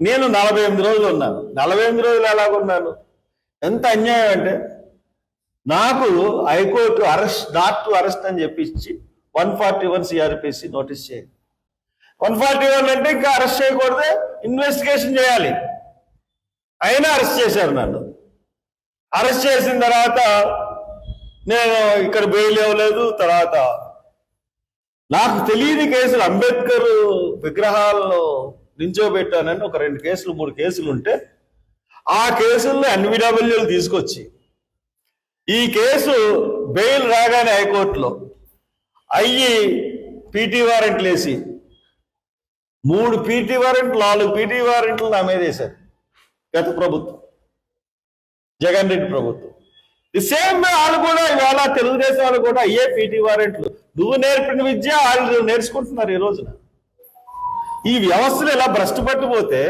నేను 48 రోజులు ఉన్నాను. 48 రోజులు ఎలాగున్నాను? ఎంత అన్యాయం అంటే, నాకు హైకోర్టు నాట్ టు అరెస్ట్ అని చెప్పిచ్చి 141 సిఆర్పిసి నోటీస్ చేయండి. 141 అంటే ఇంకా అరెస్ట్ చేయకూడదు, ఇన్వెస్టిగేషన్ చేయాలి. అయినా అరెస్ట్ చేశారు నన్ను. అరెస్ట్ చేసిన తర్వాత నేను ఇక్కడ బెయిల్ ఇవ్వలేదు. తర్వాత నాకు తెలియని కేసులు, అంబేద్కర్ విగ్రహాలను నించోబెట్టానని ఒక 2 కేసులు 3 కేసులు ఉంటే ఆ కేసుల్లో ఎన్విడబ్ల్యూలు తీసుకొచ్చి ఈ కేసు బెయిల్ రాగానే హైకోర్టులో అయ్యి పీటీ వారెంట్లు వేసి 3 పీటీ వారెంట్లు 4 పీటీ వారెంట్లు నా మీద వేశారు గత ప్రభుత్వం, జగన్ రెడ్డి ప్రభుత్వం. ది సేమ్ వాళ్ళు కూడా ఇవాళ తెలుగుదేశం వాళ్ళు కూడా అయ్యే పీటీ వారెంట్లు. నువ్వు నేర్పిన విద్య వాళ్ళు నేర్చుకుంటున్నారు ఈ రోజున. ఈ వ్యవస్థలు ఇలా భ్రష్టు పట్టిపోతే